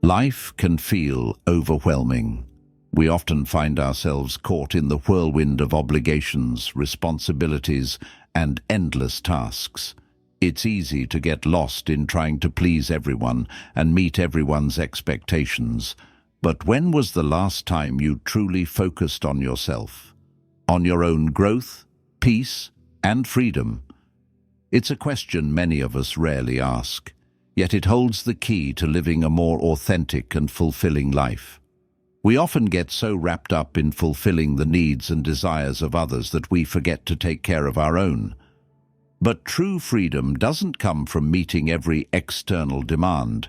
Life can feel overwhelming. We often find ourselves caught in the whirlwind of obligations, responsibilities, and endless tasks. It's easy to get lost in trying to please everyone and meet everyone's expectations. But when was the last time you truly focused on yourself? On your own growth, peace, and freedom? It's a question many of us rarely ask, yet it holds the key to living a more authentic and fulfilling life. We often get so wrapped up in fulfilling the needs and desires of others that we forget to take care of our own. But true freedom doesn't come from meeting every external demand.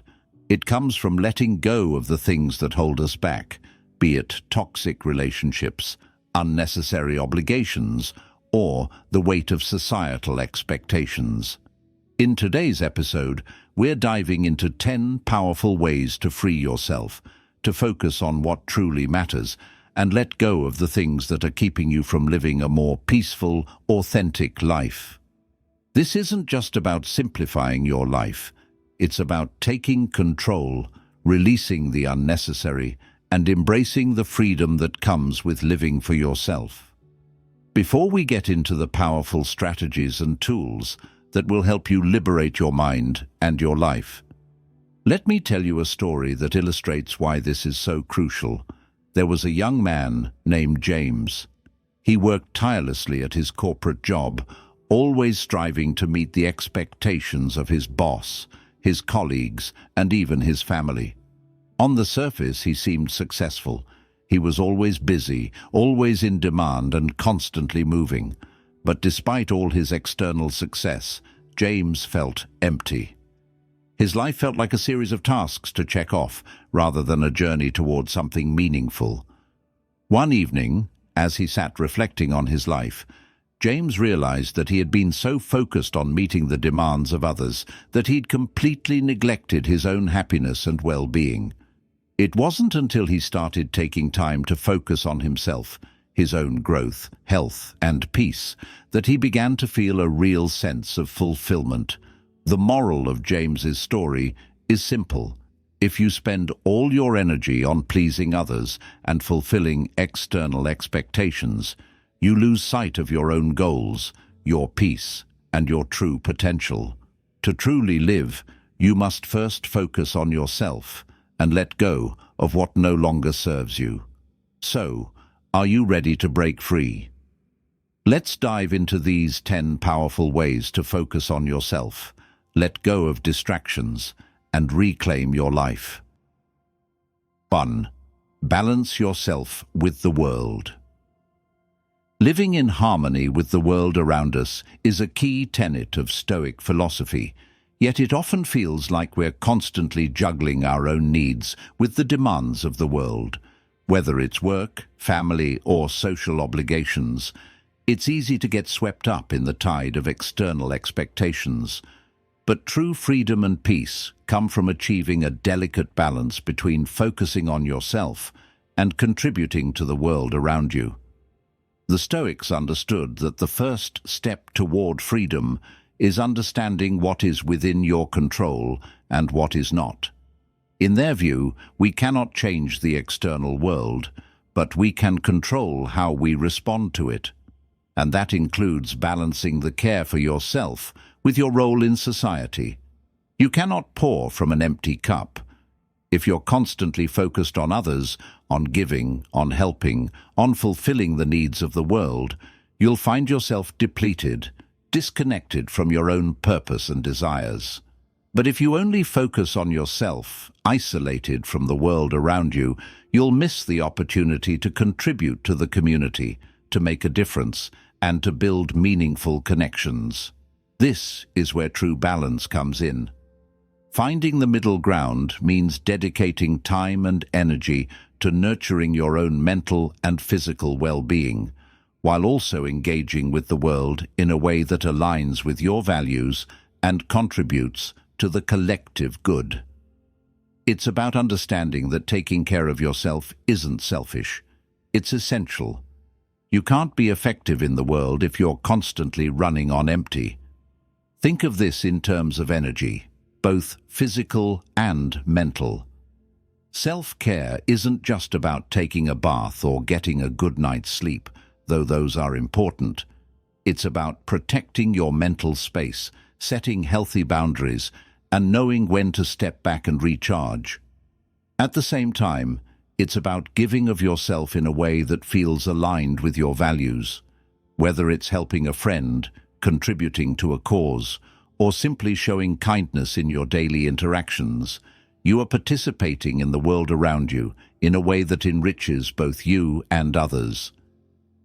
It comes from letting go of the things that hold us back, be it toxic relationships, unnecessary obligations, or the weight of societal expectations. In today's episode, we're diving into 10 powerful ways to free yourself, to focus on what truly matters, and let go of the things that are keeping you from living a more peaceful, authentic life. This isn't just about simplifying your life. It's about taking control, releasing the unnecessary, and embracing the freedom that comes with living for yourself. Before we get into the powerful strategies and tools that will help you liberate your mind and your life, let me tell you a story that illustrates why this is so crucial. There was a young man named James. He worked tirelessly at his corporate job, always striving to meet the expectations of his boss, his colleagues, and even his family. On the surface, he seemed successful. He was always busy, always in demand, and constantly moving. But despite all his external success, James felt empty. His life felt like a series of tasks to check off, rather than a journey toward something meaningful. One evening, as he sat reflecting on his life, James realized that he had been so focused on meeting the demands of others that he'd completely neglected his own happiness and well-being. It wasn't until he started taking time to focus on himself, his own growth, health, and peace, that he began to feel a real sense of fulfillment. The moral of James's story is simple. If you spend all your energy on pleasing others and fulfilling external expectations, you lose sight of your own goals, your peace, and your true potential. To truly live, you must first focus on yourself and let go of what no longer serves you. So, are you ready to break free? Let's dive into these 10 powerful ways to focus on yourself, let go of distractions, and reclaim your life. 1. Balance yourself with the world. Living in harmony with the world around us is a key tenet of Stoic philosophy, yet it often feels like we're constantly juggling our own needs with the demands of the world. Whether it's work, family, or social obligations, it's easy to get swept up in the tide of external expectations. But true freedom and peace come from achieving a delicate balance between focusing on yourself and contributing to the world around you. The Stoics understood that the first step toward freedom is understanding what is within your control and what is not. In their view, we cannot change the external world, but we can control how we respond to it. And that includes balancing the care for yourself with your role in society. You cannot pour from an empty cup. If you're constantly focused on others, on giving, on helping, on fulfilling the needs of the world, you'll find yourself depleted, disconnected from your own purpose and desires. But if you only focus on yourself, isolated from the world around you, you'll miss the opportunity to contribute to the community, to make a difference, and to build meaningful connections. This is where true balance comes in. Finding the middle ground means dedicating time and energy to nurturing your own mental and physical well-being, while also engaging with the world in a way that aligns with your values and contributes to the collective good. It's about understanding that taking care of yourself isn't selfish. It's essential. You can't be effective in the world if you're constantly running on empty. Think of this in terms of energy, both physical and mental. Self-care isn't just about taking a bath or getting a good night's sleep, though those are important. It's about protecting your mental space, setting healthy boundaries, and knowing when to step back and recharge. At the same time, it's about giving of yourself in a way that feels aligned with your values. Whether it's helping a friend, contributing to a cause, or simply showing kindness in your daily interactions, you are participating in the world around you in a way that enriches both you and others.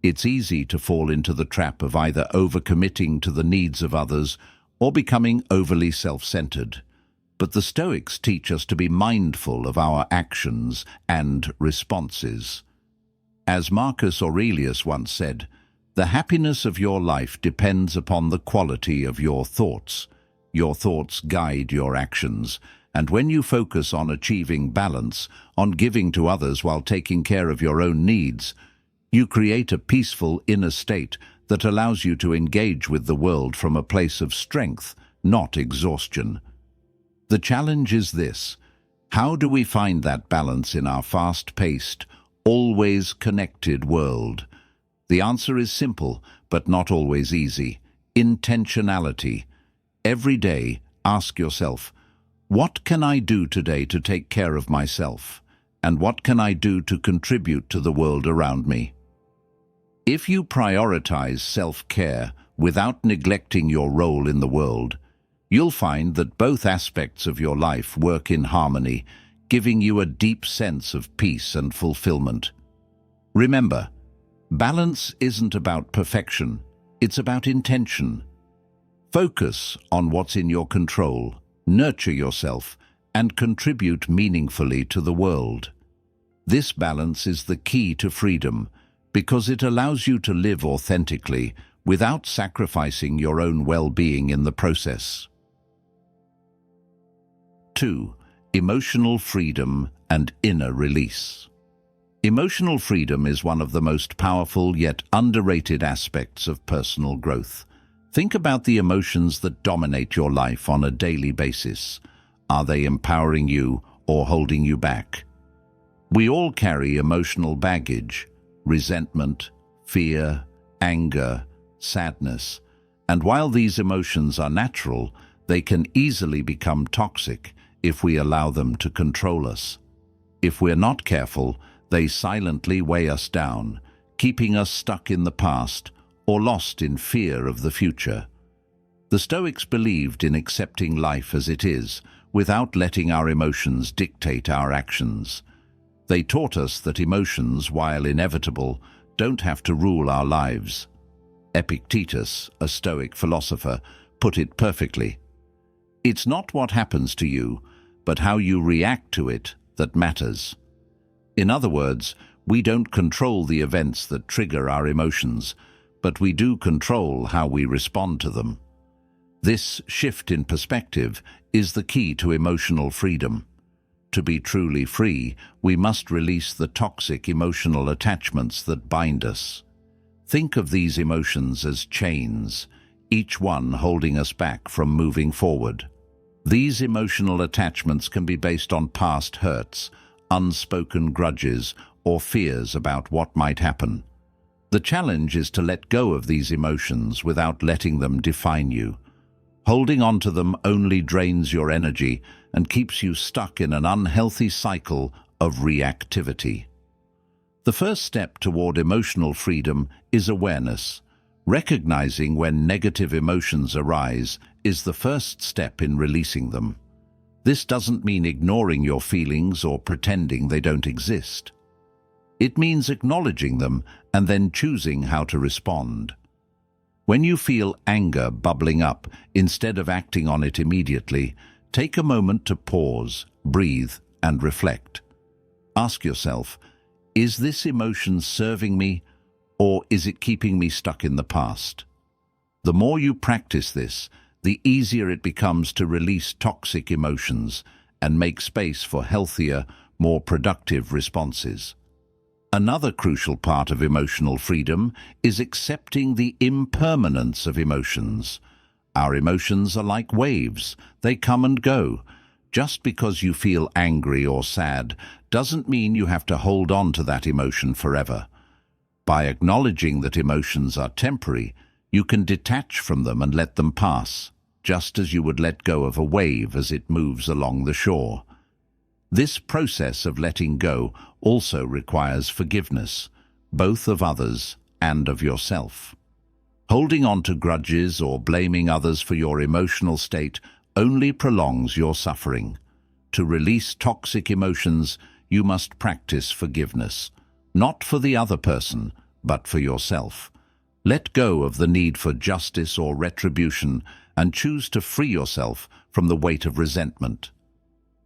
It's easy to fall into the trap of either overcommitting to the needs of others or becoming overly self-centered. But the Stoics teach us to be mindful of our actions and responses. As Marcus Aurelius once said, "The happiness of your life depends upon the quality of your thoughts. Your thoughts guide your actions, and when you focus on achieving balance, on giving to others while taking care of your own needs, you create a peaceful inner state that allows you to engage with the world from a place of strength, not exhaustion." The challenge is this: how do we find that balance in our fast-paced, always connected world? The answer is simple, but not always easy. Intentionality. Every day, ask yourself, what can I do today to take care of myself? And what can I do to contribute to the world around me? If you prioritize self-care without neglecting your role in the world, you'll find that both aspects of your life work in harmony, giving you a deep sense of peace and fulfillment. Remember, balance isn't about perfection, it's about intention. Focus on what's in your control, nurture yourself, and contribute meaningfully to the world. This balance is the key to freedom, because it allows you to live authentically without sacrificing your own well-being in the process. 2. Emotional freedom and inner release. Emotional freedom is one of the most powerful yet underrated aspects of personal growth. Think about the emotions that dominate your life on a daily basis. Are they empowering you or holding you back? We all carry emotional baggage: resentment, fear, anger, sadness. And while these emotions are natural, they can easily become toxic if we allow them to control us. If we're not careful, they silently weigh us down, keeping us stuck in the past or lost in fear of the future. The Stoics believed in accepting life as it is, without letting our emotions dictate our actions. They taught us that emotions, while inevitable, don't have to rule our lives. Epictetus, a Stoic philosopher, put it perfectly. It's not what happens to you, but how you react to it that matters. In other words, we don't control the events that trigger our emotions, but we do control how we respond to them. This shift in perspective is the key to emotional freedom. To be truly free, we must release the toxic emotional attachments that bind us. Think of these emotions as chains, each one holding us back from moving forward. These emotional attachments can be based on past hurts, unspoken grudges, or fears about what might happen. The challenge is to let go of these emotions without letting them define you. Holding on to them only drains your energy and keeps you stuck in an unhealthy cycle of reactivity. The first step toward emotional freedom is awareness. Recognizing when negative emotions arise is the first step in releasing them. This doesn't mean ignoring your feelings or pretending they don't exist. It means acknowledging them and then choosing how to respond. When you feel anger bubbling up, instead of acting on it immediately, take a moment to pause, breathe, and reflect. Ask yourself, is this emotion serving me, or is it keeping me stuck in the past? The more you practice this, the easier it becomes to release toxic emotions and make space for healthier, more productive responses. Another crucial part of emotional freedom is accepting the impermanence of emotions. Our emotions are like waves. They come and go. Just because you feel angry or sad doesn't mean you have to hold on to that emotion forever. By acknowledging that emotions are temporary, you can detach from them and let them pass, just as you would let go of a wave as it moves along the shore. This process of letting go also requires forgiveness, both of others and of yourself. Holding on to grudges or blaming others for your emotional state only prolongs your suffering. To release toxic emotions, you must practice forgiveness, not for the other person, but for yourself. Let go of the need for justice or retribution and choose to free yourself from the weight of resentment.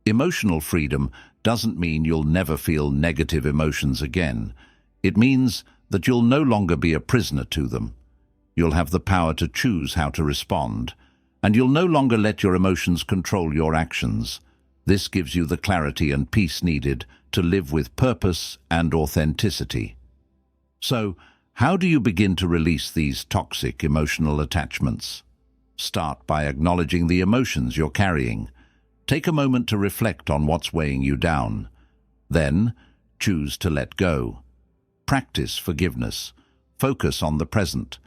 Emotional freedom doesn't mean you'll never feel negative emotions again. It means that you'll no longer be a prisoner to them. You'll have the power to choose how to respond, and you'll no longer let your emotions control your actions. This gives you the clarity and peace needed to live with purpose and authenticity. So, how do you begin to release these toxic emotional attachments? Start by acknowledging the emotions you're carrying. Take a moment to reflect on what's weighing you down. Then, choose to let go. Practice forgiveness. Focus on the present.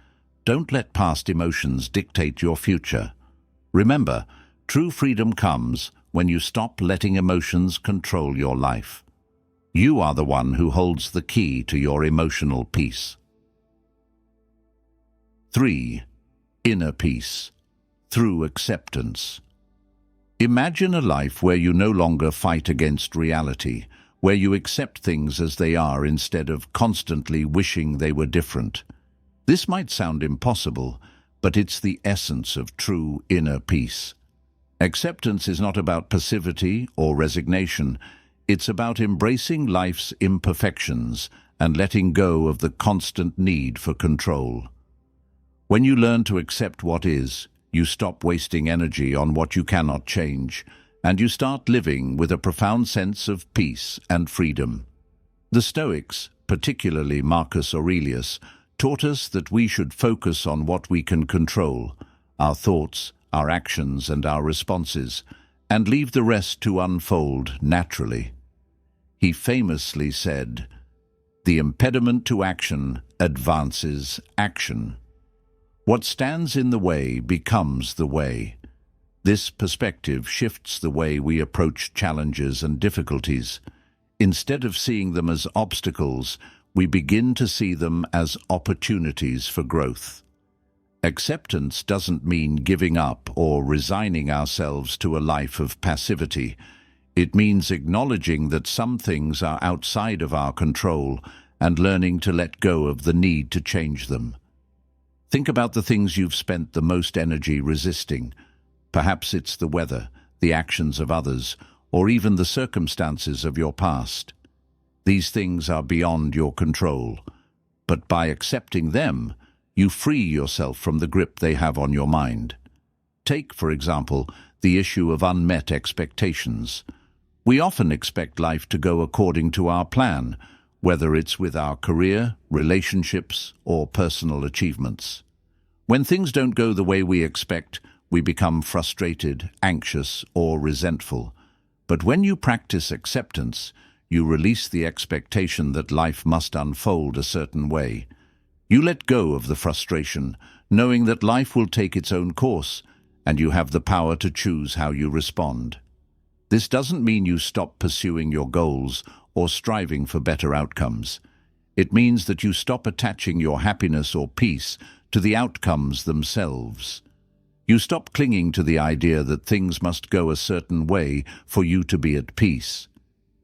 Don't let past emotions dictate your future. Remember, true freedom comes when you stop letting emotions control your life. You are the one who holds the key to your emotional peace. 3. Inner peace. Through acceptance. Imagine a life where you no longer fight against reality, where you accept things as they are instead of constantly wishing they were different. This might sound impossible, but it's the essence of true inner peace. Acceptance is not about passivity or resignation. It's about embracing life's imperfections and letting go of the constant need for control. When you learn to accept what is, you stop wasting energy on what you cannot change, and you start living with a profound sense of peace and freedom. The Stoics, particularly Marcus Aurelius, taught us that we should focus on what we can control, our thoughts, our actions, and our responses, and leave the rest to unfold naturally. He famously said, "The impediment to action advances action. What stands in the way becomes the way." This perspective shifts the way we approach challenges and difficulties. Instead of seeing them as obstacles, we begin to see them as opportunities for growth. Acceptance doesn't mean giving up or resigning ourselves to a life of passivity. It means acknowledging that some things are outside of our control and learning to let go of the need to change them. Think about the things you've spent the most energy resisting. Perhaps it's the weather, the actions of others, or even the circumstances of your past. These things are beyond your control, but by accepting them, you free yourself from the grip they have on your mind. Take, for example, the issue of unmet expectations. We often expect life to go according to our plan, whether it's with our career, relationships, or personal achievements. When things don't go the way we expect, we become frustrated, anxious, or resentful. But when you practice acceptance, you release the expectation that life must unfold a certain way. You let go of the frustration, knowing that life will take its own course, and you have the power to choose how you respond. This doesn't mean you stop pursuing your goals or striving for better outcomes. It means that you stop attaching your happiness or peace to the outcomes themselves. You stop clinging to the idea that things must go a certain way for you to be at peace.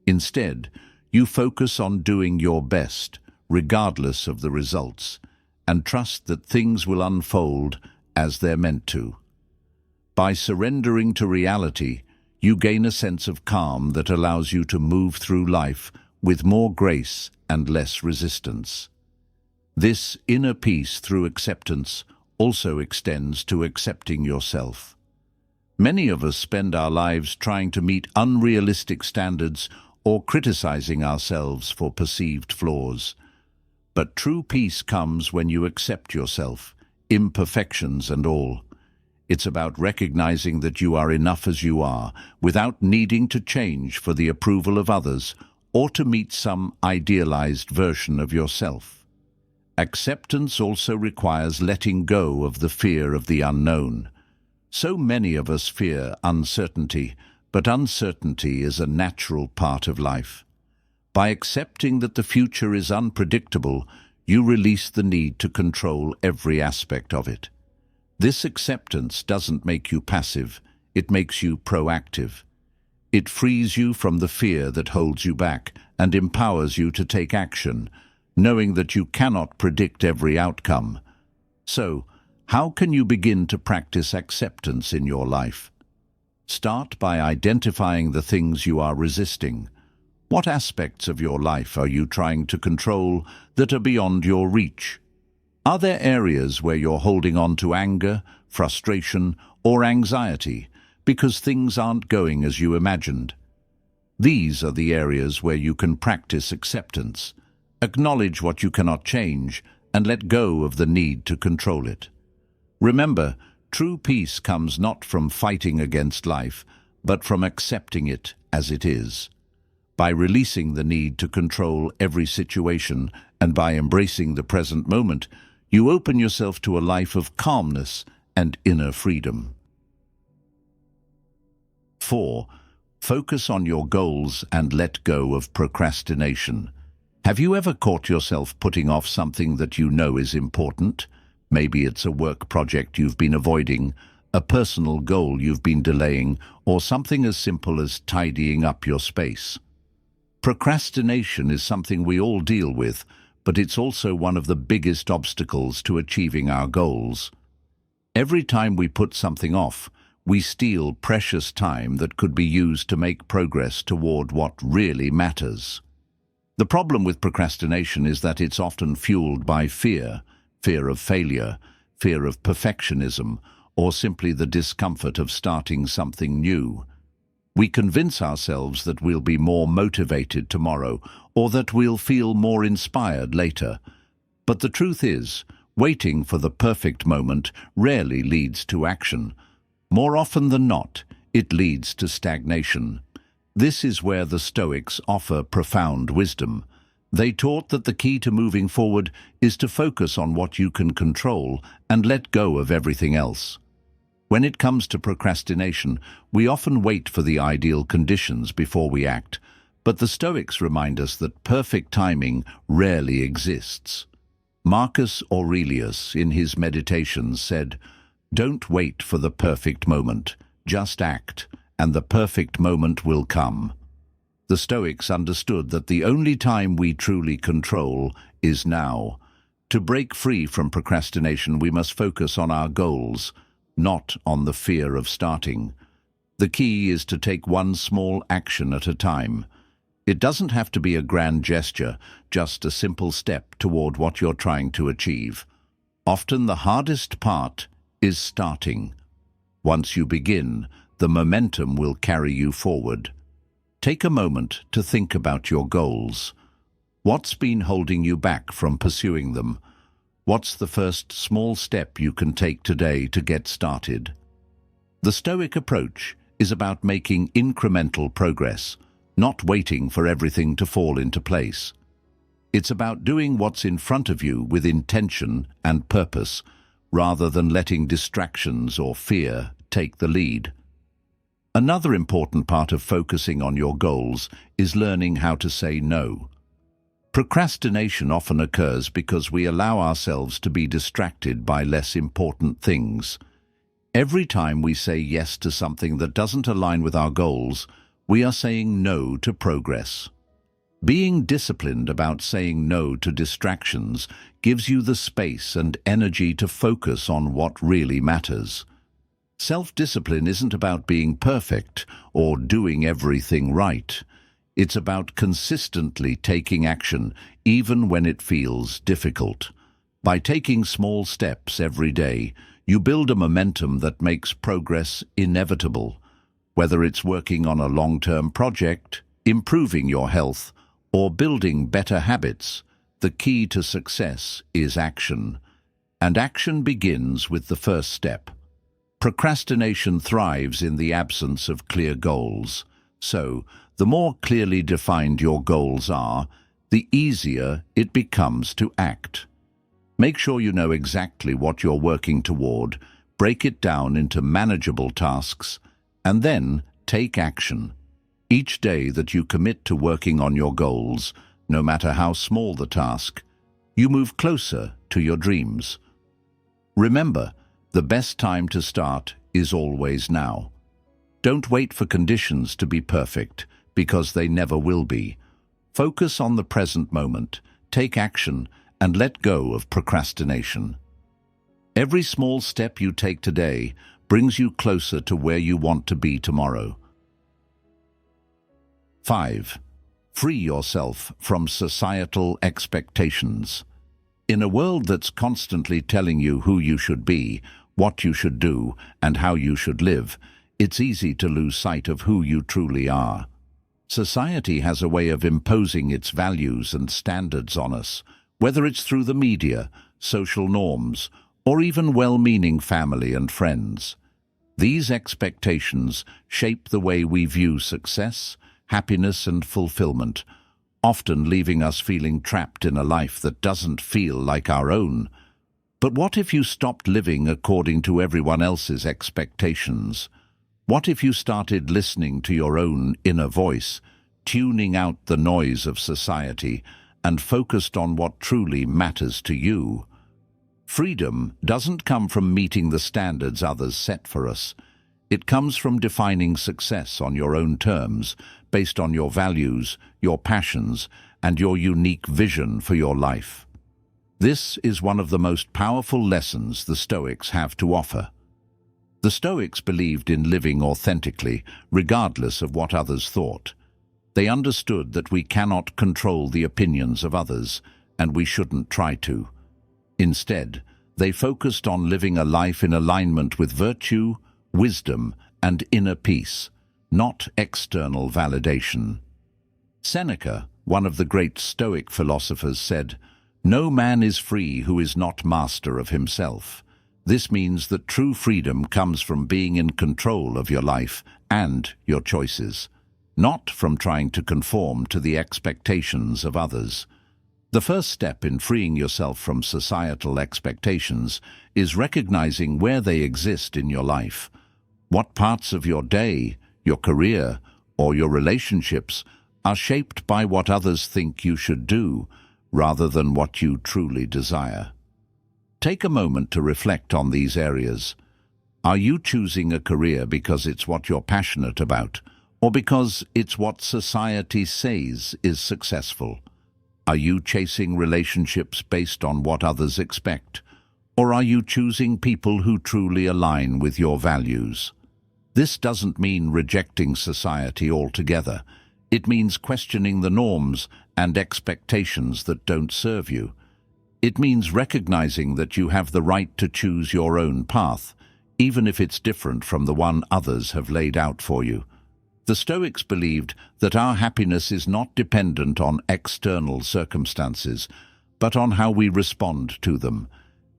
Instead, you focus on doing your best, regardless of the results, and trust that things will unfold as they're meant to. By surrendering to reality, you gain a sense of calm that allows you to move through life with more grace and less resistance. This inner peace through acceptance also extends to accepting yourself. Many of us spend our lives trying to meet unrealistic standards or criticizing ourselves for perceived flaws. But true peace comes when you accept yourself, imperfections and all. It's about recognizing that you are enough as you are, without needing to change for the approval of others or to meet some idealized version of yourself. Acceptance also requires letting go of the fear of the unknown. So many of us fear uncertainty, but uncertainty is a natural part of life. By accepting that the future is unpredictable, you release the need to control every aspect of it. This acceptance doesn't make you passive, it makes you proactive. It frees you from the fear that holds you back and empowers you to take action, knowing that you cannot predict every outcome. So, how can you begin to practice acceptance in your life? Start by identifying the things you are resisting. What aspects of your life are you trying to control that are beyond your reach? Are there areas where you're holding on to anger, frustration, or anxiety because things aren't going as you imagined? These are the areas where you can practice acceptance. Acknowledge what you cannot change and let go of the need to control it. Remember, true peace comes not from fighting against life, but from accepting it as it is. By releasing the need to control every situation and by embracing the present moment, you open yourself to a life of calmness and inner freedom. 4. Focus on your goals and let go of procrastination. Have you ever caught yourself putting off something that you know is important? Maybe it's a work project you've been avoiding, a personal goal you've been delaying, or something as simple as tidying up your space. Procrastination is something we all deal with, but it's also one of the biggest obstacles to achieving our goals. Every time we put something off, we steal precious time that could be used to make progress toward what really matters. The problem with procrastination is that it's often fueled by fear of failure, fear of perfectionism, or simply the discomfort of starting something new. We convince ourselves that we'll be more motivated tomorrow or that we'll feel more inspired later. But the truth is, waiting for the perfect moment rarely leads to action. More often than not, it leads to stagnation. This is where the Stoics offer profound wisdom. They taught that the key to moving forward is to focus on what you can control and let go of everything else. When it comes to procrastination, we often wait for the ideal conditions before we act, but the Stoics remind us that perfect timing rarely exists. Marcus Aurelius, in his Meditations, said, "Don't wait for the perfect moment, just act, and the perfect moment will come." The Stoics understood that the only time we truly control is now. To break free from procrastination, we must focus on our goals, not on the fear of starting. The key is to take one small action at a time. It doesn't have to be a grand gesture, just a simple step toward what you're trying to achieve. Often the hardest part is starting. Once you begin, the momentum will carry you forward. Take a moment to think about your goals. What's been holding you back from pursuing them? What's the first small step you can take today to get started? The Stoic approach is about making incremental progress, not waiting for everything to fall into place. It's about doing what's in front of you with intention and purpose, rather than letting distractions or fear take the lead. Another important part of focusing on your goals is learning how to say no. Procrastination often occurs because we allow ourselves to be distracted by less important things. Every time we say yes to something that doesn't align with our goals, we are saying no to progress. Being disciplined about saying no to distractions gives you the space and energy to focus on what really matters. Self-discipline isn't about being perfect or doing everything right. It's about consistently taking action, even when it feels difficult. By taking small steps every day, you build a momentum that makes progress inevitable. Whether it's working on a long-term project, improving your health, or building better habits, the key to success is action. And action begins with the first step. Procrastination thrives in the absence of clear goals. So, the more clearly defined your goals are, the easier it becomes to act. Make sure you know exactly what you're working toward, break it down into manageable tasks, and then take action. Each day that you commit to working on your goals, no matter how small the task, you move closer to your dreams. Remember, the best time to start is always now. Don't wait for conditions to be perfect, because they never will be. Focus on the present moment, take action, and let go of procrastination. Every small step you take today brings you closer to where you want to be tomorrow. 5. Free yourself from societal expectations. In a world that's constantly telling you who you should be, what you should do, and how you should live, it's easy to lose sight of who you truly are. Society has a way of imposing its values and standards on us, whether it's through the media, social norms, or even well-meaning family and friends. These expectations shape the way we view success, happiness, and fulfillment, often leaving us feeling trapped in a life that doesn't feel like our own. But what if you stopped living according to everyone else's expectations? What if you started listening to your own inner voice, tuning out the noise of society, and focused on what truly matters to you? Freedom doesn't come from meeting the standards others set for us. It comes from defining success on your own terms, based on your values, your passions, and your unique vision for your life. This is one of the most powerful lessons the Stoics have to offer. The Stoics believed in living authentically, regardless of what others thought. They understood that we cannot control the opinions of others, and we shouldn't try to. Instead, they focused on living a life in alignment with virtue, wisdom, and inner peace, not external validation. Seneca, one of the great Stoic philosophers, said, "No man is free who is not master of himself." This means that true freedom comes from being in control of your life and your choices, not from trying to conform to the expectations of others. The first step in freeing yourself from societal expectations is recognizing where they exist in your life. What parts of your day, your career, or your relationships are shaped by what others think you should do, rather than what you truly desire. Take a moment to reflect on these areas. Are you choosing a career because it's what you're passionate about, or because it's what society says is successful? Are you chasing relationships based on what others expect, or are you choosing people who truly align with your values? This doesn't mean rejecting society altogether. It means questioning the norms and expectations that don't serve you. It means recognizing that you have the right to choose your own path, even if it's different from the one others have laid out for you. The Stoics believed that our happiness is not dependent on external circumstances, but on how we respond to them.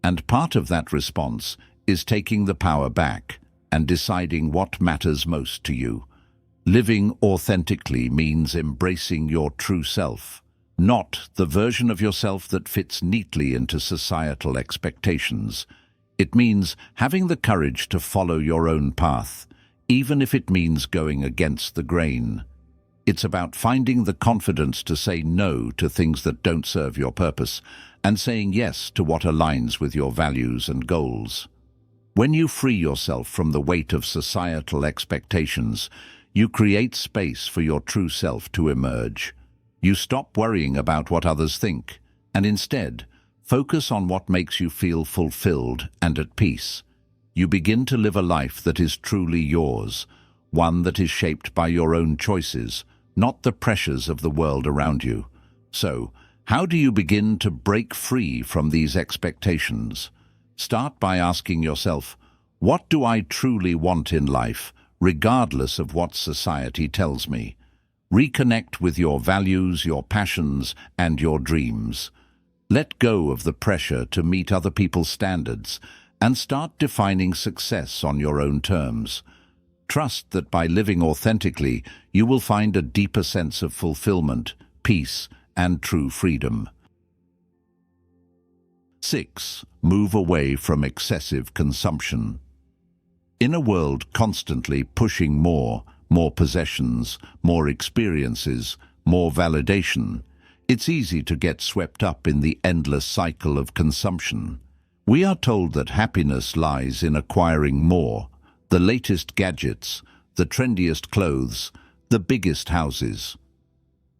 And part of that response is taking the power back and deciding what matters most to you. Living authentically means embracing your true self, not the version of yourself that fits neatly into societal expectations. It means having the courage to follow your own path, even if it means going against the grain. It's about finding the confidence to say no to things that don't serve your purpose and saying yes to what aligns with your values and goals. When you free yourself from the weight of societal expectations, you create space for your true self to emerge. You stop worrying about what others think, and instead, focus on what makes you feel fulfilled and at peace. You begin to live a life that is truly yours, one that is shaped by your own choices, not the pressures of the world around you. So, how do you begin to break free from these expectations? Start by asking yourself, what do I truly want in life, regardless of what society tells me? Reconnect with your values, your passions, and your dreams. Let go of the pressure to meet other people's standards and start defining success on your own terms. Trust that by living authentically, you will find a deeper sense of fulfillment, peace, and true freedom. 6. Move away from excessive consumption. In a world constantly pushing more possessions, more experiences, more validation, it's easy to get swept up in the endless cycle of consumption. We are told that happiness lies in acquiring more, the latest gadgets, the trendiest clothes, the biggest houses.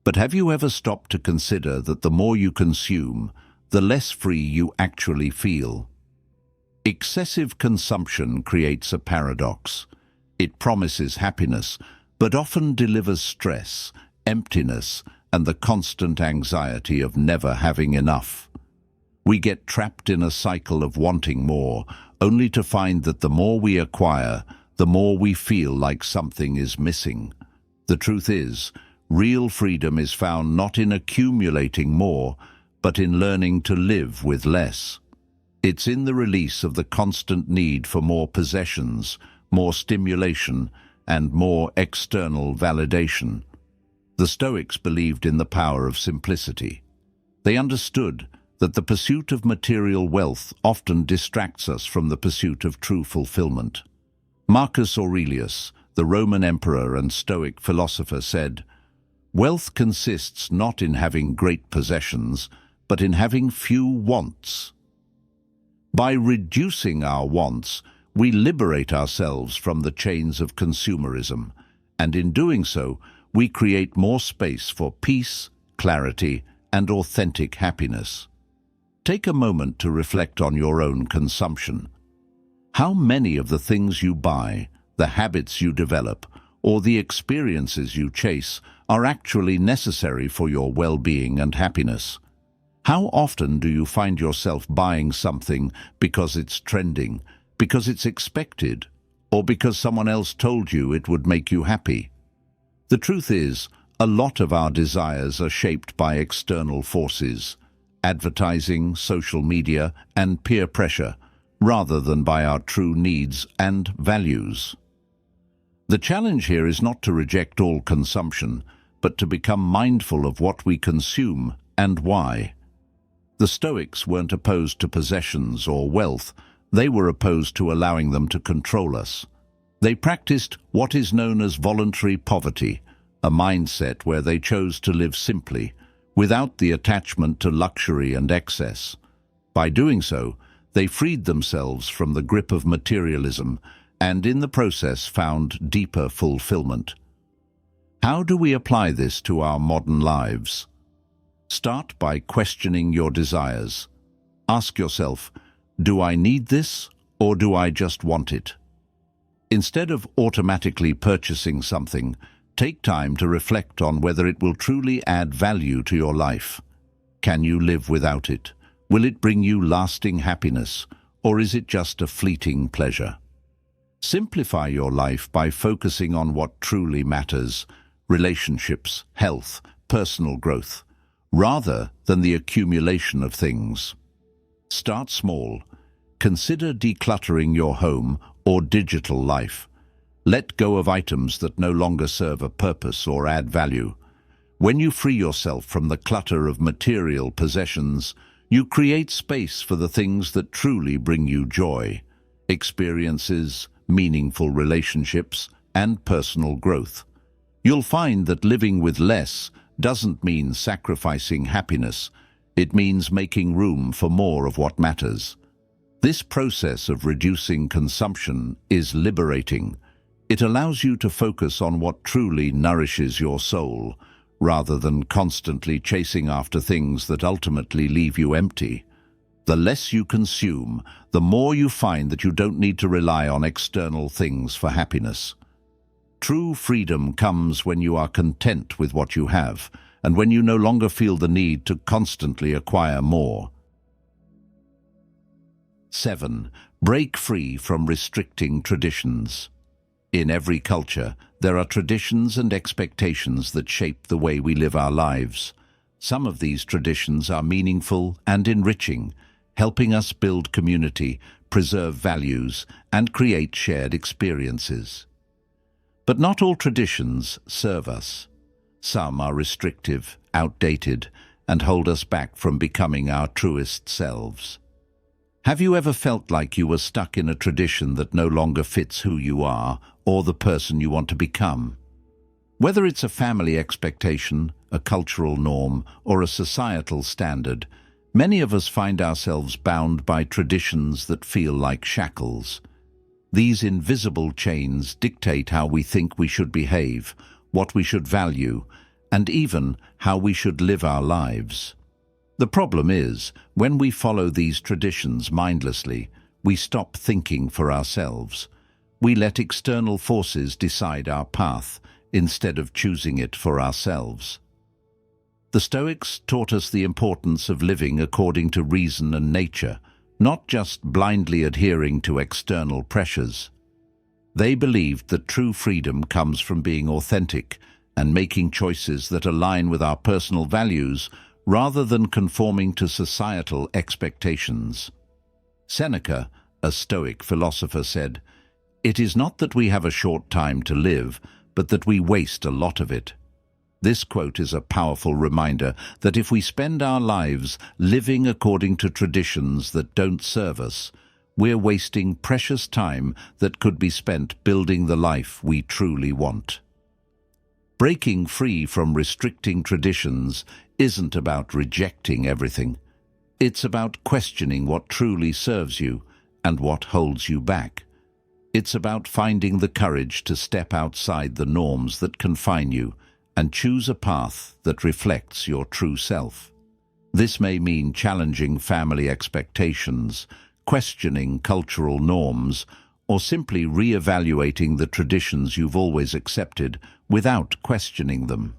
But have you ever stopped to consider that the more you consume, the less free you actually feel? Excessive consumption creates a paradox. It promises happiness, but often delivers stress, emptiness, and the constant anxiety of never having enough. We get trapped in a cycle of wanting more, only to find that the more we acquire, the more we feel like something is missing. The truth is, real freedom is found not in accumulating more, but in learning to live with less. It's in the release of the constant need for more possessions, more stimulation, and more external validation. The Stoics believed in the power of simplicity. They understood that the pursuit of material wealth often distracts us from the pursuit of true fulfillment. Marcus Aurelius, the Roman emperor and Stoic philosopher, said, "Wealth consists not in having great possessions, but in having few wants." By reducing our wants, we liberate ourselves from the chains of consumerism, and in doing so, we create more space for peace, clarity, and authentic happiness. Take a moment to reflect on your own consumption. How many of the things you buy, the habits you develop, or the experiences you chase are actually necessary for your well-being and happiness? How often do you find yourself buying something because it's trending, because it's expected, or because someone else told you it would make you happy? The truth is, a lot of our desires are shaped by external forces, advertising, social media, and peer pressure, rather than by our true needs and values. The challenge here is not to reject all consumption, but to become mindful of what we consume and why. The Stoics weren't opposed to possessions or wealth, they were opposed to allowing them to control us. They practiced what is known as voluntary poverty, a mindset where they chose to live simply, without the attachment to luxury and excess. By doing so, they freed themselves from the grip of materialism and in the process found deeper fulfillment. How do we apply this to our modern lives? Start by questioning your desires. Ask yourself, do I need this or do I just want it? Instead of automatically purchasing something, take time to reflect on whether it will truly add value to your life. Can you live without it? Will it bring you lasting happiness, or is it just a fleeting pleasure? Simplify your life by focusing on what truly matters: relationships, health, personal growth, rather than the accumulation of things. Start small. Consider decluttering your home or digital life. Let go of items that no longer serve a purpose or add value. When you free yourself from the clutter of material possessions, you create space for the things that truly bring you joy: experiences, meaningful relationships, and personal growth. You'll find that living with less doesn't mean sacrificing happiness. It means making room for more of what matters. This process of reducing consumption is liberating. It allows you to focus on what truly nourishes your soul, rather than constantly chasing after things that ultimately leave you empty. The less you consume, the more you find that you don't need to rely on external things for happiness. True freedom comes when you are content with what you have, and when you no longer feel the need to constantly acquire more. 7. Break free from restricting traditions. In every culture, there are traditions and expectations that shape the way we live our lives. Some of these traditions are meaningful and enriching, helping us build community, preserve values, and create shared experiences. But not all traditions serve us. Some are restrictive, outdated, and hold us back from becoming our truest selves. Have you ever felt like you were stuck in a tradition that no longer fits who you are or the person you want to become? Whether it's a family expectation, a cultural norm, or a societal standard, many of us find ourselves bound by traditions that feel like shackles. These invisible chains dictate how we think we should behave, what we should value, and even how we should live our lives. The problem is, when we follow these traditions mindlessly, we stop thinking for ourselves. We let external forces decide our path, instead of choosing it for ourselves. The Stoics taught us the importance of living according to reason and nature, not just blindly adhering to external pressures. They believed that true freedom comes from being authentic and making choices that align with our personal values rather than conforming to societal expectations. Seneca, a Stoic philosopher, said, "It is not that we have a short time to live, but that we waste a lot of it." This quote is a powerful reminder that if we spend our lives living according to traditions that don't serve us, we're wasting precious time that could be spent building the life we truly want. Breaking free from restricting traditions isn't about rejecting everything. It's about questioning what truly serves you and what holds you back. It's about finding the courage to step outside the norms that confine you and choose a path that reflects your true self. This may mean challenging family expectations, questioning cultural norms, or simply re-evaluating the traditions you've always accepted without questioning them.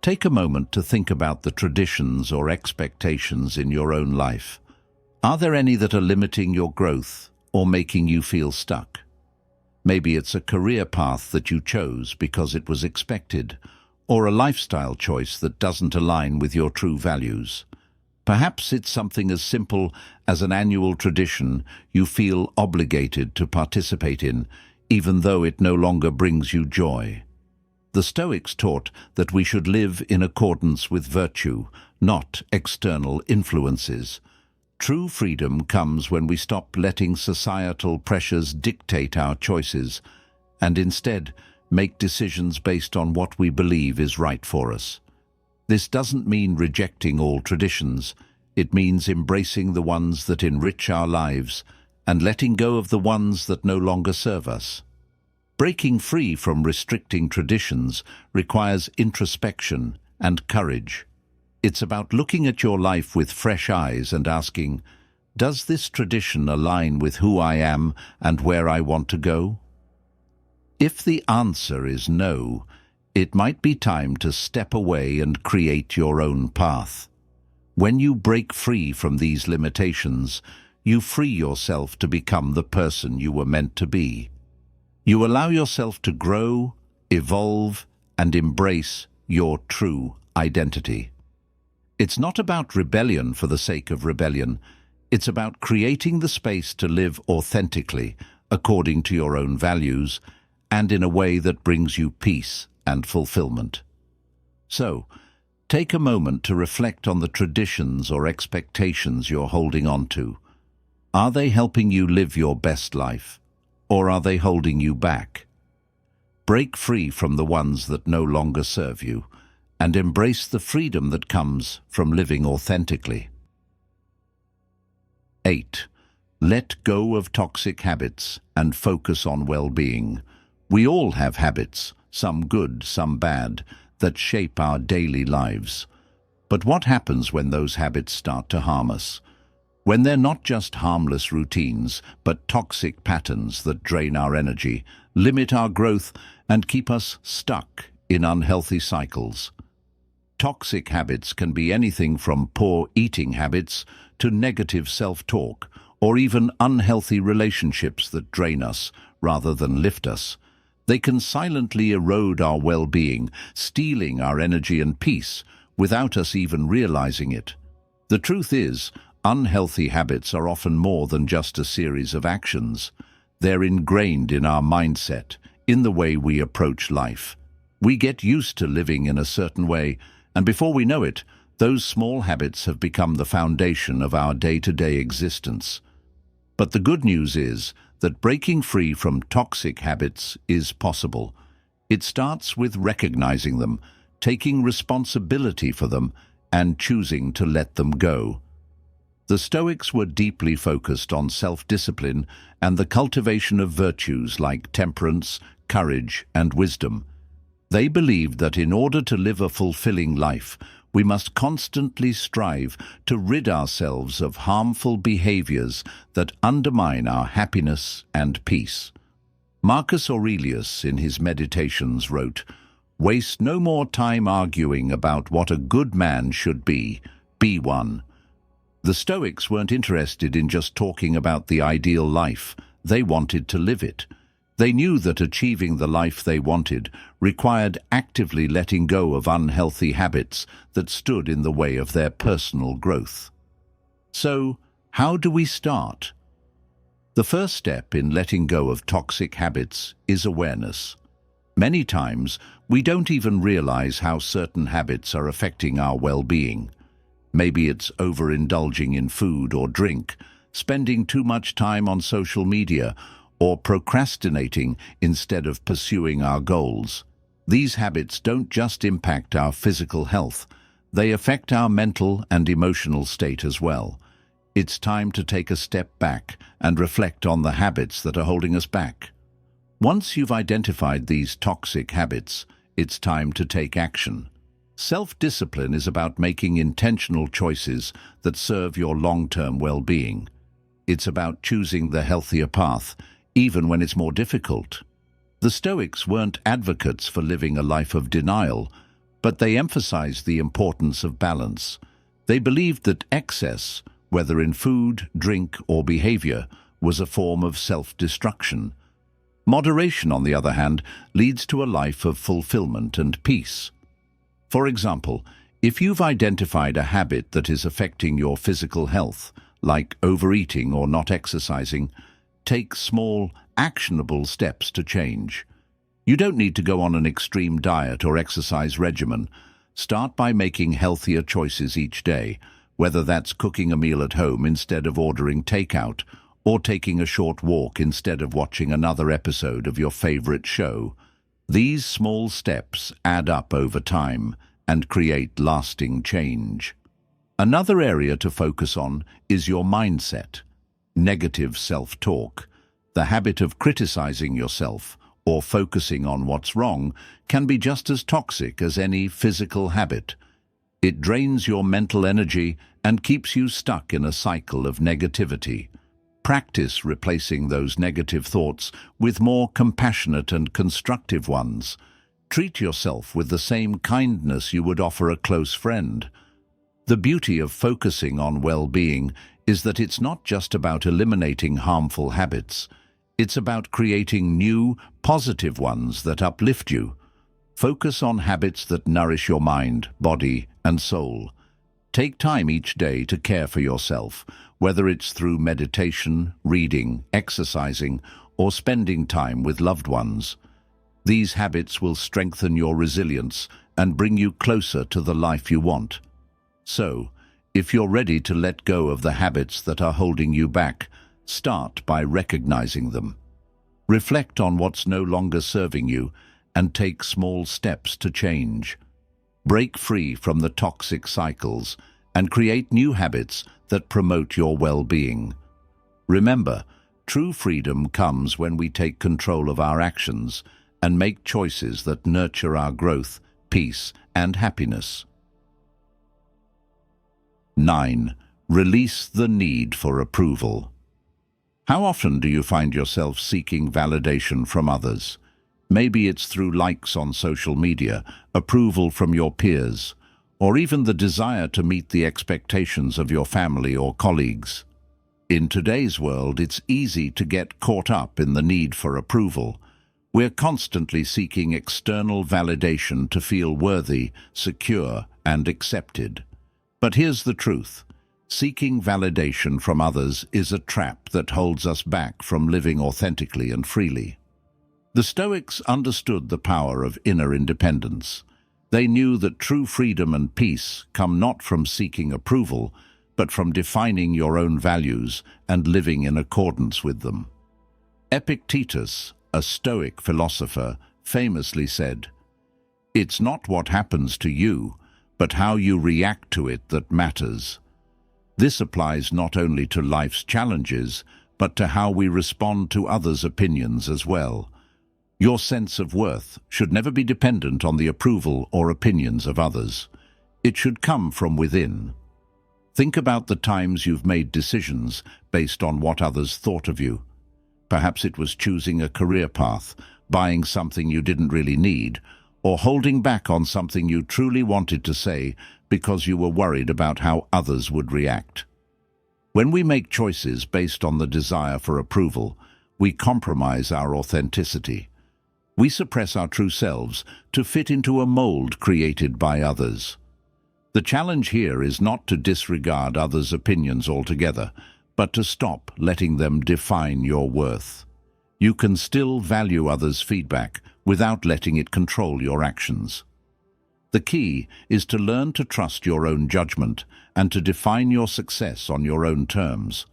Take a moment to think about the traditions or expectations in your own life. Are there any that are limiting your growth or making you feel stuck? Maybe it's a career path that you chose because it was expected, or a lifestyle choice that doesn't align with your true values. Perhaps it's something as simple as an annual tradition you feel obligated to participate in, even though it no longer brings you joy. The Stoics taught that we should live in accordance with virtue, not external influences. True freedom comes when we stop letting societal pressures dictate our choices and instead make decisions based on what we believe is right for us. This doesn't mean rejecting all traditions. It means embracing the ones that enrich our lives and letting go of the ones that no longer serve us. Breaking free from restricting traditions requires introspection and courage. It's about looking at your life with fresh eyes and asking, does this tradition align with who I am and where I want to go? If the answer is no, it might be time to step away and create your own path. When you break free from these limitations, you free yourself to become the person you were meant to be. You allow yourself to grow, evolve, and embrace your true identity. It's not about rebellion for the sake of rebellion. It's about creating the space to live authentically, according to your own values, and in a way that brings you peace and fulfillment. So, take a moment to reflect on the traditions or expectations you're holding on to. Are they helping you live your best life, or are they holding you back? Break free from the ones that no longer serve you, and embrace the freedom that comes from living authentically. 8. Let go of toxic habits and focus on well-being. We all have habits, some good, some bad, that shape our daily lives. But what happens when those habits start to harm us? When they're not just harmless routines, but toxic patterns that drain our energy, limit our growth, and keep us stuck in unhealthy cycles. Toxic habits can be anything from poor eating habits to negative self-talk, or even unhealthy relationships that drain us rather than lift us. They can silently erode our well-being, stealing our energy and peace without us even realizing it. The truth is, Unhealthy habits are often more than just a series of actions. They're ingrained in our mindset, in the way we approach life. We get used to living in a certain way, and before we know it, those small habits have become the foundation of our day-to-day existence. But the good news is that breaking free from toxic habits is possible. It starts with recognizing them, taking responsibility for them, and choosing to let them go. The Stoics were deeply focused on self-discipline and the cultivation of virtues like temperance, courage, and wisdom. They believed that in order to live a fulfilling life, we must constantly strive to rid ourselves of harmful behaviors that undermine our happiness and peace. Marcus Aurelius, in his Meditations, wrote, "Waste no more time arguing about what a good man should be one." The Stoics weren't interested in just talking about the ideal life. They wanted to live it. They knew that achieving the life they wanted required actively letting go of unhealthy habits that stood in the way of their personal growth. So, how do we start? The first step in letting go of toxic habits is awareness. Many times, we don't even realize how certain habits are affecting our well-being. Maybe it's overindulging in food or drink, spending too much time on social media, or procrastinating instead of pursuing our goals. These habits don't just impact our physical health, they affect our mental and emotional state as well. It's time to take a step back and reflect on the habits that are holding us back. Once you've identified these toxic habits, it's time to take action. Self-discipline is about making intentional choices that serve your long-term well-being. It's about choosing the healthier path, even when it's more difficult. The Stoics weren't advocates for living a life of denial, but they emphasized the importance of balance. They believed that excess, whether in food, drink, or behavior, was a form of self-destruction. Moderation, on the other hand, leads to a life of fulfillment and peace. For example, if you've identified a habit that is affecting your physical health, like overeating or not exercising, take small, actionable steps to change. You don't need to go on an extreme diet or exercise regimen. Start by making healthier choices each day, whether that's cooking a meal at home instead of ordering takeout, or taking a short walk instead of watching another episode of your favorite show. These small steps add up over time and create lasting change. Another area to focus on is your mindset. Negative self-talk, the habit of criticizing yourself or focusing on what's wrong, can be just as toxic as any physical habit. It drains your mental energy and keeps you stuck in a cycle of negativity. Practice replacing those negative thoughts with more compassionate and constructive ones. Treat yourself with the same kindness you would offer a close friend. The beauty of focusing on well-being is that it's not just about eliminating harmful habits. It's about creating new, positive ones that uplift you. Focus on habits that nourish your mind, body, and soul. Take time each day to care for yourself, whether it's through meditation, reading, exercising, or spending time with loved ones. These habits will strengthen your resilience and bring you closer to the life you want. So, if you're ready to let go of the habits that are holding you back, start by recognizing them. Reflect on what's no longer serving you and take small steps to change. Break free from the toxic cycles and create new habits that promote your well-being. Remember, true freedom comes when we take control of our actions and make choices that nurture our growth, peace, and happiness. 9. Release the need for approval. How often do you find yourself seeking validation from others? Maybe it's through likes on social media, approval from your peers, or even the desire to meet the expectations of your family or colleagues. In today's world, it's easy to get caught up in the need for approval. We're constantly seeking external validation to feel worthy, secure, and accepted. But here's the truth. Seeking validation from others is a trap that holds us back from living authentically and freely. The Stoics understood the power of inner independence. They knew that true freedom and peace come not from seeking approval, but from defining your own values and living in accordance with them. Epictetus, a Stoic philosopher, famously said, "It's not what happens to you, but how you react to it that matters." This applies not only to life's challenges, but to how we respond to others' opinions as well. Your sense of worth should never be dependent on the approval or opinions of others. It should come from within. Think about the times you've made decisions based on what others thought of you. Perhaps it was choosing a career path, buying something you didn't really need, or holding back on something you truly wanted to say because you were worried about how others would react. When we make choices based on the desire for approval, we compromise our authenticity. We suppress our true selves to fit into a mold created by others. The challenge here is not to disregard others' opinions altogether, but to stop letting them define your worth. You can still value others' feedback without letting it control your actions. The key is to learn to trust your own judgment and to define your success on your own terms.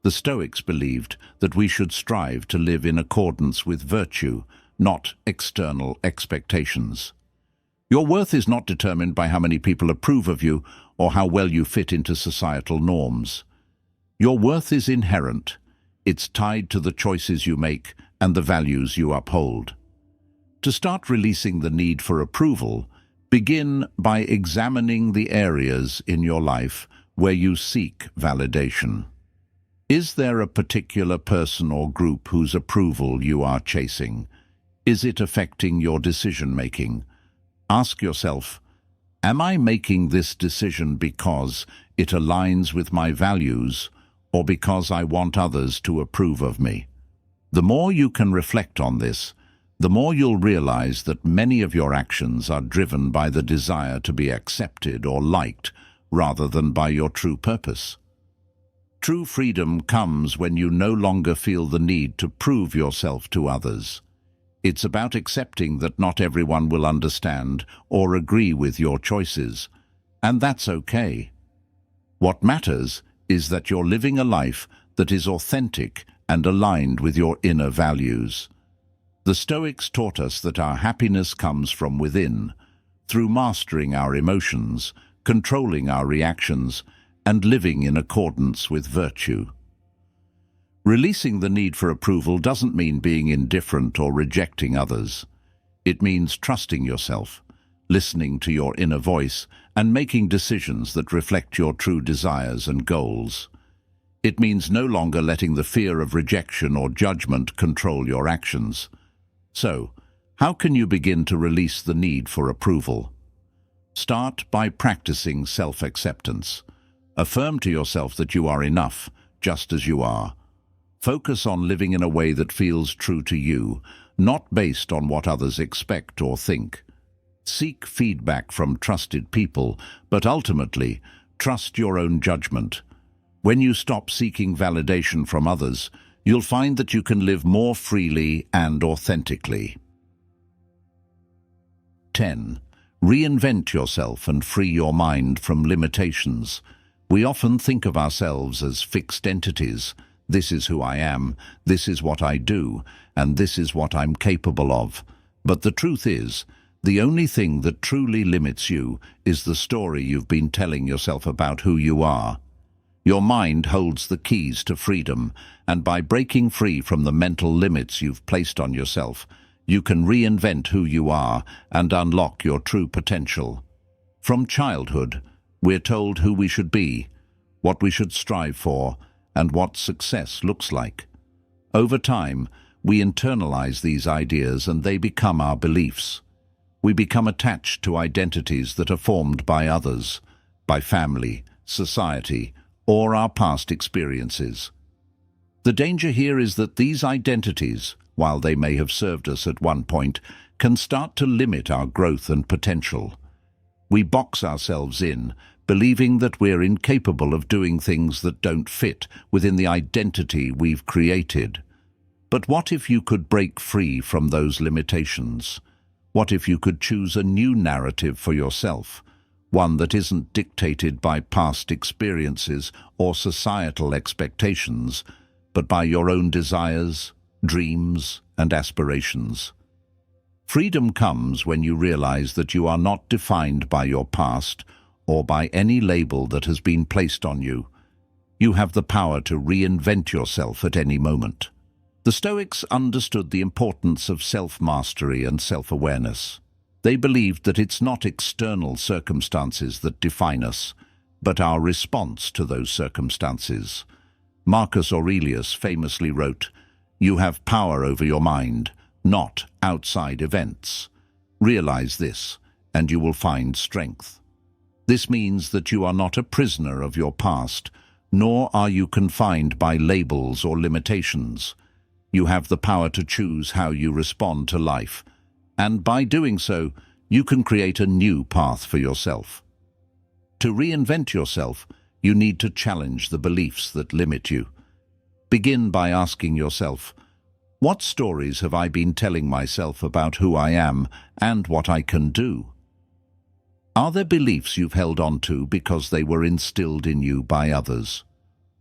The Stoics believed that we should strive to live in accordance with virtue, not external expectations. Your worth is not determined by how many people approve of you or how well you fit into societal norms. Your worth is inherent. It's tied to the choices you make and the values you uphold. To start releasing the need for approval, begin by examining the areas in your life where you seek validation. Is there a particular person or group whose approval you are chasing? Is it affecting your decision-making? Ask yourself, am I making this decision because it aligns with my values or because I want others to approve of me? The more you can reflect on this, the more you'll realize that many of your actions are driven by the desire to be accepted or liked rather than by your true purpose. True freedom comes when you no longer feel the need to prove yourself to others. It's about accepting that not everyone will understand or agree with your choices, and that's okay. What matters is that you're living a life that is authentic and aligned with your inner values. The Stoics taught us that our happiness comes from within, through mastering our emotions, controlling our reactions, and living in accordance with virtue. Releasing the need for approval doesn't mean being indifferent or rejecting others. It means trusting yourself, listening to your inner voice, and making decisions that reflect your true desires and goals. It means no longer letting the fear of rejection or judgment control your actions. So, how can you begin to release the need for approval? Start by practicing self-acceptance. Affirm to yourself that you are enough, just as you are. Focus on living in a way that feels true to you, not based on what others expect or think. Seek feedback from trusted people, but ultimately, trust your own judgment. When you stop seeking validation from others, you'll find that you can live more freely and authentically. 10. Reinvent yourself and free your mind from limitations. We often think of ourselves as fixed entities. This is who I am, this is what I do, and this is what I'm capable of. But the truth is, the only thing that truly limits you is the story you've been telling yourself about who you are. Your mind holds the keys to freedom, and by breaking free from the mental limits you've placed on yourself, you can reinvent who you are and unlock your true potential. From childhood, we're told who we should be, what we should strive for, and what success looks like. Over time, we internalize these ideas and they become our beliefs. We become attached to identities that are formed by others, by family, society, or our past experiences. The danger here is that these identities, while they may have served us at one point, can start to limit our growth and potential. We box ourselves in, believing that we're incapable of doing things that don't fit within the identity we've created. But what if you could break free from those limitations? What if you could choose a new narrative for yourself, one that isn't dictated by past experiences or societal expectations, but by your own desires, dreams, and aspirations? Freedom comes when you realize that you are not defined by your past or by any label that has been placed on you. You have the power to reinvent yourself at any moment. The Stoics understood the importance of self-mastery and self-awareness. They believed that it's not external circumstances that define us, but our response to those circumstances. Marcus Aurelius famously wrote, "You have power over your mind, not outside events. Realize this, and you will find strength." This means that you are not a prisoner of your past, nor are you confined by labels or limitations. You have the power to choose how you respond to life, and by doing so, you can create a new path for yourself. To reinvent yourself, you need to challenge the beliefs that limit you. Begin by asking yourself, what stories have I been telling myself about who I am and what I can do? Are there beliefs you've held on to because they were instilled in you by others,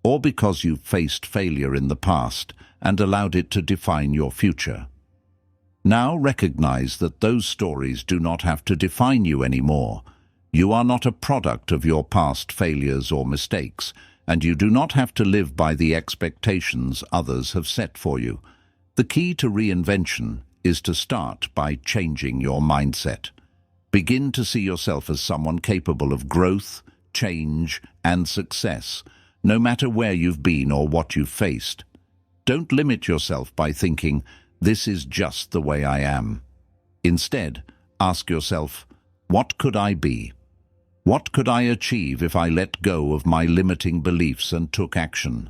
or because you've faced failure in the past and allowed it to define your future? Now recognize that those stories do not have to define you anymore. You are not a product of your past failures or mistakes, and you do not have to live by the expectations others have set for you. The key to reinvention is to start by changing your mindset. Begin to see yourself as someone capable of growth, change, and success, no matter where you've been or what you've faced. Don't limit yourself by thinking, "This is just the way I am." Instead, ask yourself, what could I be? What could I achieve if I let go of my limiting beliefs and took action?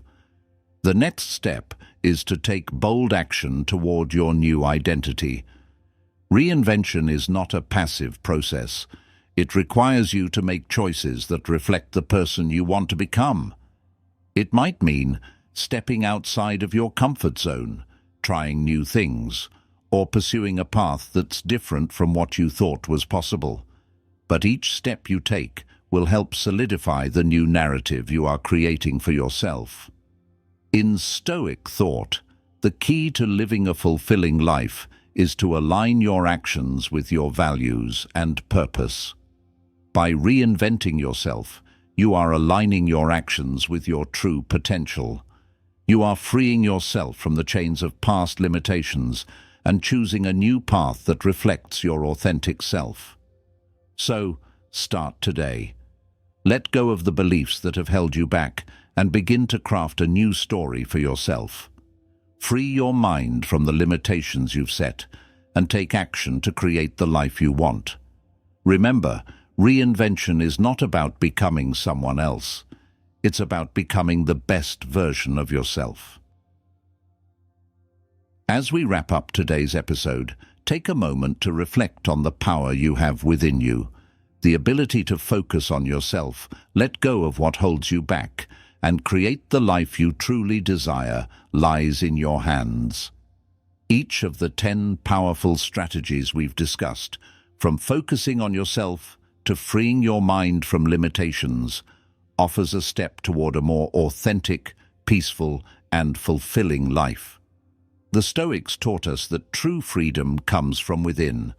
The next step is to take bold action toward your new identity. Reinvention is not a passive process. It requires you to make choices that reflect the person you want to become. It might mean stepping outside of your comfort zone, trying new things, or pursuing a path that's different from what you thought was possible. But each step you take will help solidify the new narrative you are creating for yourself. In Stoic thought, the key to living a fulfilling life is to align your actions with your values and purpose. By reinventing yourself, you are aligning your actions with your true potential. You are freeing yourself from the chains of past limitations and choosing a new path that reflects your authentic self. So, start today. Let go of the beliefs that have held you back and begin to craft a new story for yourself. Free your mind from the limitations you've set and take action to create the life you want. Remember, reinvention is not about becoming someone else. It's about becoming the best version of yourself. As we wrap up today's episode, take a moment to reflect on the power you have within you. The ability to focus on yourself, let go of what holds you back, and create the life you truly desire lies in your hands. Each of the 10 powerful strategies we've discussed, from focusing on yourself to freeing your mind from limitations, offers a step toward a more authentic, peaceful, and fulfilling life. The Stoics taught us that true freedom comes from within.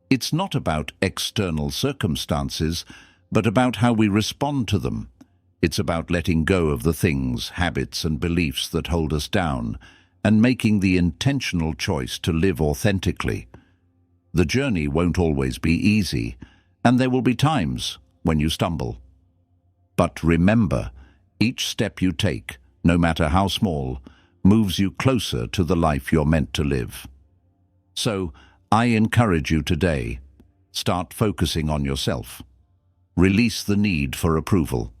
It's not about external circumstances, but about how we respond to them. It's about letting go of the things, habits, and beliefs that hold us down, and making the intentional choice to live authentically. The journey won't always be easy, and there will be times when you stumble. But remember, each step you take, no matter how small, moves you closer to the life you're meant to live. So, I encourage you today, start focusing on yourself. Release the need for approval.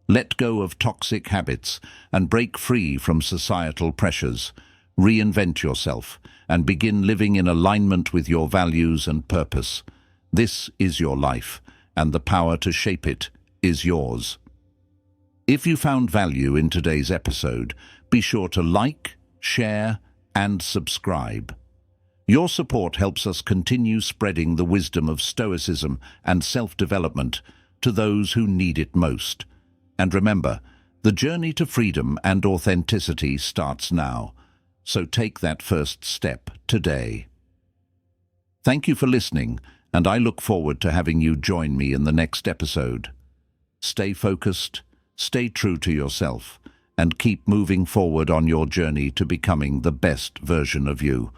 Let go of toxic habits and break free from societal pressures. Reinvent yourself and begin living in alignment with your values and purpose. This is your life, and the power to shape it is yours. If you found value in today's episode, be sure to like, share, and subscribe. Your support helps us continue spreading the wisdom of Stoicism and self-development to those who need it most. And remember, the journey to freedom and authenticity starts now, so take that first step today. Thank you for listening, and I look forward to having you join me in the next episode. Stay focused, stay true to yourself, and keep moving forward on your journey to becoming the best version of you.